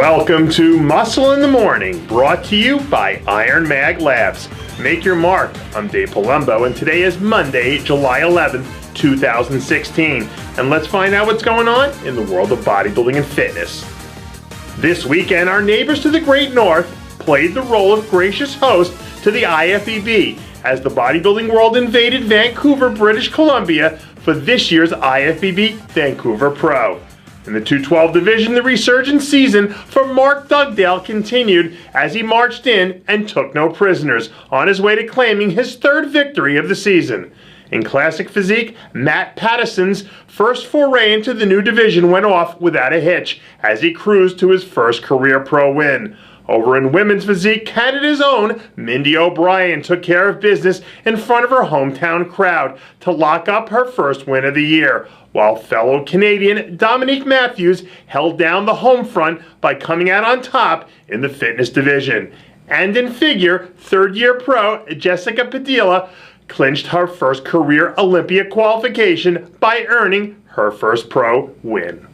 Welcome to Muscle in the Morning, brought to you by IronMag Labs. Make your mark. I'm Dave Palumbo, and today is Monday, July 11th, 2016. And let's find out what's going on in the world of bodybuilding and fitness. This weekend, our neighbors to the great north played the role of gracious host to the IFBB as the bodybuilding world invaded Vancouver, British Columbia for this year's IFBB Vancouver Pro. In the 212 division, the resurgence season for Mark Dugdale continued as he marched in and took no prisoners on his way to claiming his third victory of the season. In classic physique, Matt Patterson's first foray into the new division went off without a hitch as he cruised to his first career pro win. Over in women's physique, Canada's own Mindy O'Brien took care of business in front of her hometown crowd to lock up her first win of the year, while fellow Canadian Dominique Matthews held down the home front by coming out on top in the fitness division. And in figure, third-year pro Jessica Padilla clinched her first career Olympia qualification by earning her first pro win.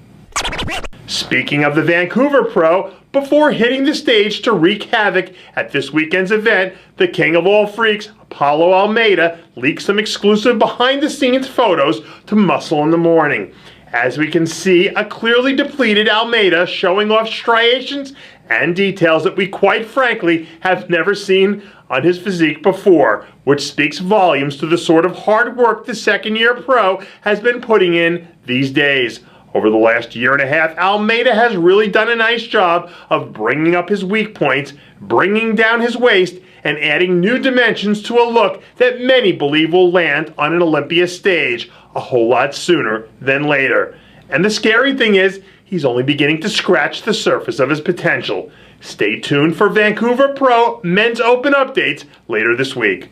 Speaking of the Vancouver Pro, before hitting the stage to wreak havoc at this weekend's event, the king of all freaks, Paulo Almeida, leaked some exclusive behind-the-scenes photos to Muscle in the Morning. As we can see, a clearly depleted Almeida showing off striations and details that we quite frankly have never seen on his physique before, which speaks volumes to the sort of hard work the second-year pro has been putting in these days. Over the last year and a half, Almeida has really done a nice job of bringing up his weak points, bringing down his waist, and adding new dimensions to a look that many believe will land on an Olympia stage a whole lot sooner than later. And the scary thing is, he's only beginning to scratch the surface of his potential. Stay tuned for Vancouver Pro Men's Open updates later this week.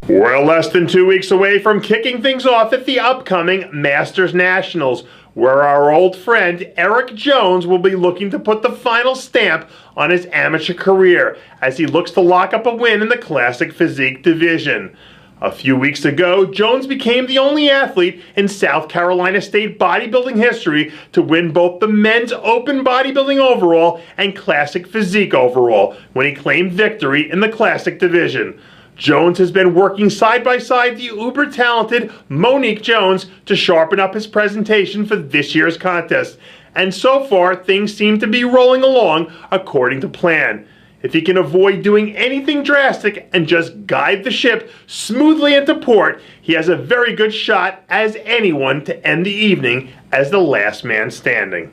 We're less than 2 weeks away from kicking things off at the upcoming Masters Nationals, where our old friend Eric Jones will be looking to put the final stamp on his amateur career as he looks to lock up a win in the classic physique division. A few weeks ago, Jones became the only athlete in South Carolina State bodybuilding history to win both the men's open bodybuilding overall and classic physique overall when he claimed victory in the classic division. Jones has been working side by side the uber-talented Monique Jones to sharpen up his presentation for this year's contest. And so far, things seem to be rolling along according to plan. If he can avoid doing anything drastic and just guide the ship smoothly into port, he has a very good shot as anyone to end the evening as the last man standing.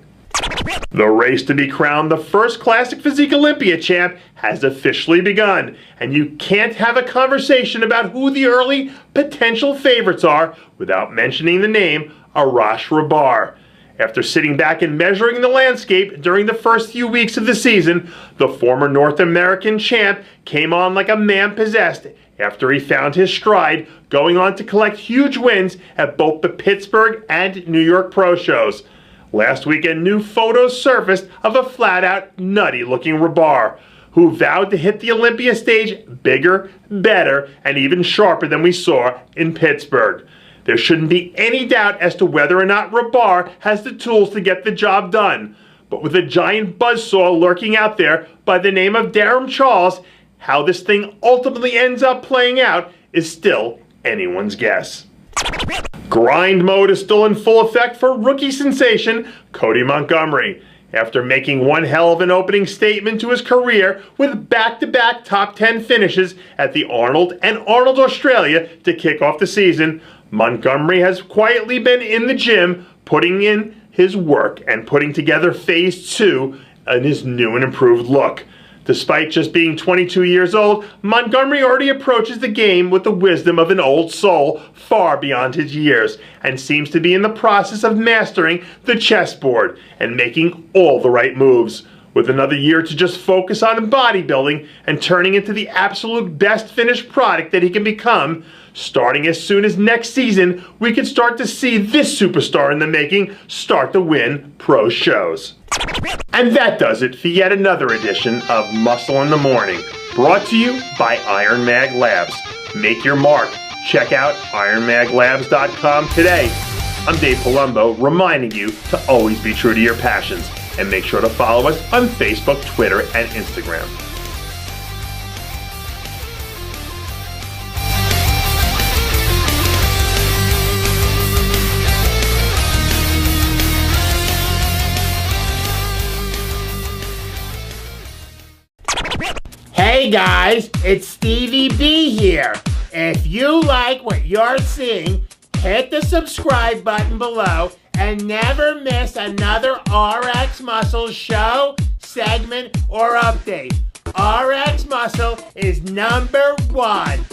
The race to be crowned the first Classic Physique Olympia champ has officially begun, and you can't have a conversation about who the early potential favorites are without mentioning the name Arash Rabar. After sitting back and measuring the landscape during the first few weeks of the season, the former North American champ came on like a man possessed after he found his stride, going on to collect huge wins at both the Pittsburgh and New York Pro shows. Last weekend, new photos surfaced of a flat-out, nutty-looking Rabar, who vowed to hit the Olympia stage bigger, better, and even sharper than we saw in Pittsburgh. There shouldn't be any doubt as to whether or not Rabar has the tools to get the job done. But with a giant buzzsaw lurking out there by the name of Darren Charles, how this thing ultimately ends up playing out is still anyone's guess. Grind mode is still in full effect for rookie sensation Cody Montgomery. After making one hell of an opening statement to his career with back-to-back top 10 finishes at the Arnold and Arnold Australia to kick off the season, Montgomery has quietly been in the gym putting in his work and putting together phase 2 in his new and improved look. Despite just being 22 years old, Montgomery already approaches the game with the wisdom of an old soul far beyond his years, and seems to be in the process of mastering the chessboard and making all the right moves. With another year to just focus on bodybuilding and turning into the absolute best finished product that he can become, starting as soon as next season, we could start to see this superstar in the making start to win pro shows. And that does it for yet another edition of Muscle in the Morning, brought to you by IronMag Labs. Make your mark. Check out IronMagLabs.com today. I'm Dave Palumbo, reminding you to always be true to your passions. and make sure to follow us on Facebook, Twitter, and Instagram. Hey guys, it's Stevie B here. If you like what you're seeing, hit the subscribe button below and never miss another RX Muscle show, segment, or update. RX Muscle is #1.